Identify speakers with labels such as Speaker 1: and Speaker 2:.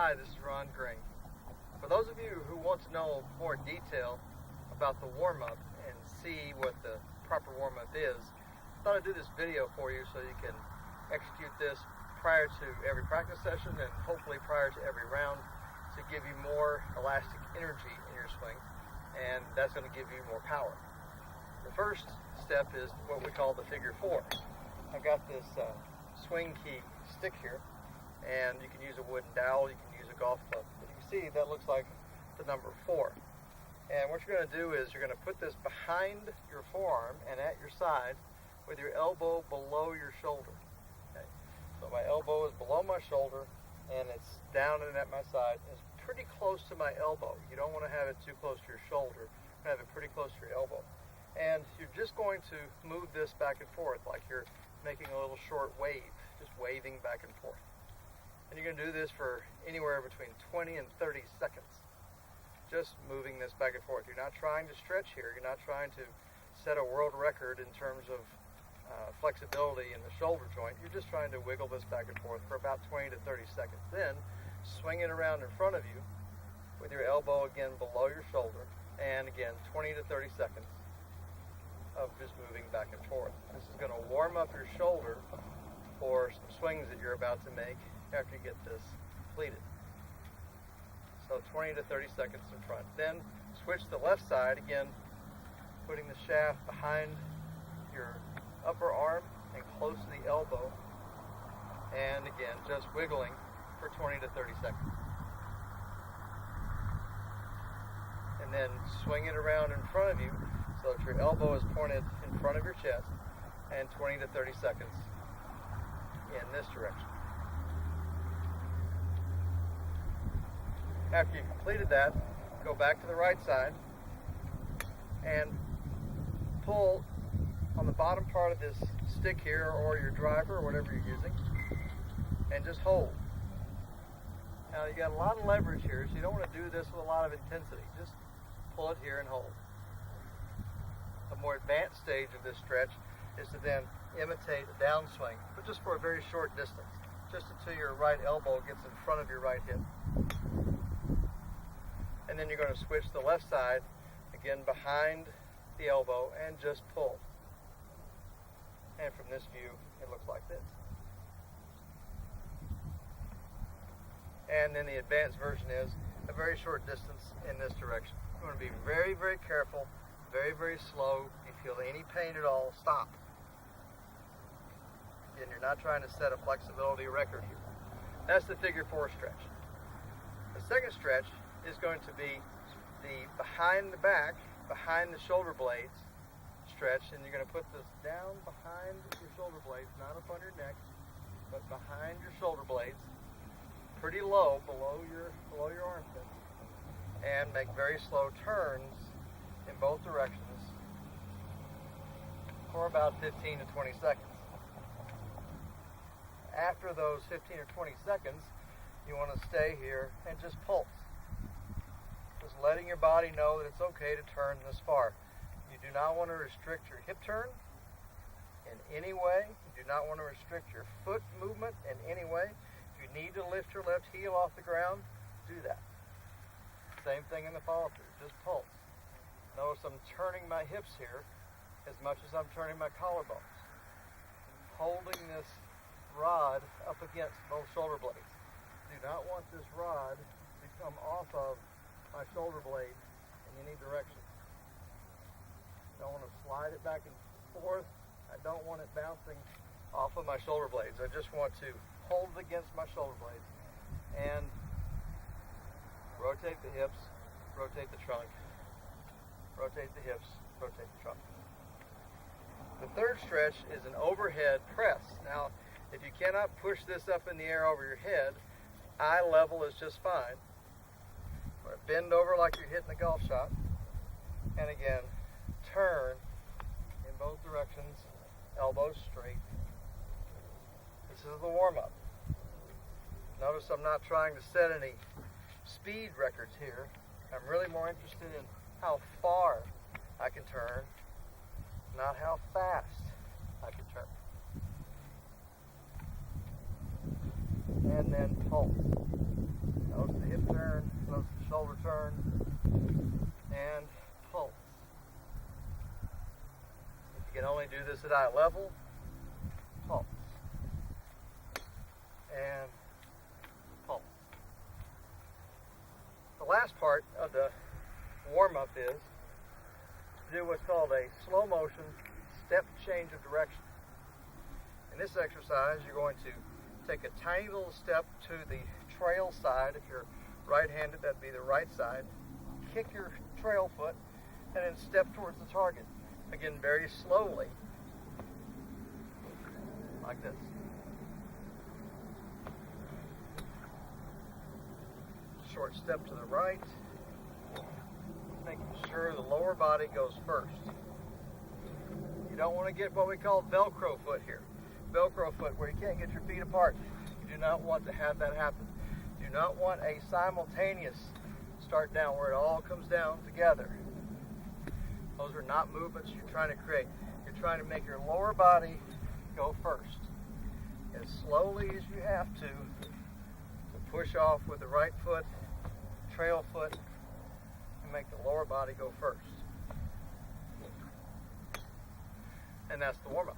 Speaker 1: Hi, this is Ron Green. For those of you who want to know more detail about the warm-up and see what the proper warm-up is, I thought I'd do this video for you so you can execute this prior to every practice session and hopefully prior to every round to give you more elastic energy in your swing, and that's going to give you more power. The first step is what we call the figure four. I've got this swing key stick here, and you can use a wooden dowel, you can use a golf club. But you can see that looks like the number 4. And what you're going to do is you're going to put this behind your forearm and at your side with your elbow below your shoulder. Okay? So my elbow is below my shoulder and it's down and at my side. It's pretty close to my elbow. You don't want to have it too close to your shoulder. You have it pretty close to your elbow. And you're just going to move this back and forth like you're making a little short wave, just waving back and forth. And you're going to do this for anywhere between 20 and 30 seconds. Just moving this back and forth. You're not trying to stretch here. You're not trying to set a world record in terms of flexibility in the shoulder joint. You're just trying to wiggle this back and forth for about 20 to 30 seconds. Then swing it around in front of you with your elbow again below your shoulder. And again, 20 to 30 seconds of just moving back and forth. This is going to warm up your shoulder for some swings that you're about to make after you get this completed. So 20 to 30 seconds in front. Then switch the left side, again putting the shaft behind your upper arm and close to the elbow, and again just wiggling for 20 to 30 seconds. And then swing it around in front of you so that your elbow is pointed in front of your chest, and 20 to 30 seconds in this direction. After you've completed that, go back to the right side and pull on the bottom part of this stick here, or your driver, or whatever you're using, and just hold. Now you got a lot of leverage here, so you don't want to do this with a lot of intensity. Just pull it here and hold. The more advanced stage of this stretch is to then imitate a downswing, but just for a very short distance, just until your right elbow gets in front of your right hip. And then you're going to switch the left side, again behind the elbow, and just pull. And from this view, it looks like this. And then the advanced version is a very short distance in this direction. You want to be very, very careful, very, very slow. If you feel any pain at all, stop. Again, you're not trying to set a flexibility record here. That's the figure 4 stretch. The second stretch is going to be the behind the back, behind the shoulder blades stretch, and you're going to put this down behind your shoulder blades, not up on your neck, but behind your shoulder blades, pretty low, below your armpit, and make very slow turns in both directions for about 15 to 20 seconds. After those 15 or 20 seconds, you want to stay here and just pulse. Just letting your body know that it's okay to turn this far. You do not want to restrict your hip turn in any way. You do not want to restrict your foot movement in any way. If you need to lift your left heel off the ground, do that. Same thing in the follow-through. Just pulse. Notice I'm turning my hips here as much as I'm turning my collarbones. Holding this rod up against both shoulder blades. Do not want this rod to come off of my shoulder blades in any direction. Don't want to slide it back and forth. I don't want it bouncing off of my shoulder blades. I just want to hold it against my shoulder blades and rotate the hips, rotate the trunk, rotate the hips, rotate the trunk. The third stretch is an overhead press. Now, if you cannot push this up in the air over your head, eye level is just fine. Bend over like you're hitting a golf shot, and again, turn in both directions, elbows straight. This is the warm-up. Notice I'm not trying to set any speed records here. I'm really more interested in how far I can turn, not how fast I can turn. And then pulse. do this at eye level, pulse, and pulse. The last part of the warm-up is to do what's called a slow motion step change of direction. In this exercise, you're going to take a tiny little step to the trail side. If you're right-handed, that'd be the right side. Kick your trail foot and then step towards the target. Again, very slowly, like this. Short step to the right, making sure the lower body goes first. You don't want to get what we call Velcro foot here. Velcro foot, where you can't get your feet apart. You do not want to have that happen. You do not want a simultaneous start down where it all comes down together. Those are not movements you're trying to create. You're trying to make your lower body go first. As slowly as you have to push off with the right foot, trail foot, and make the lower body go first. And that's the warm-up.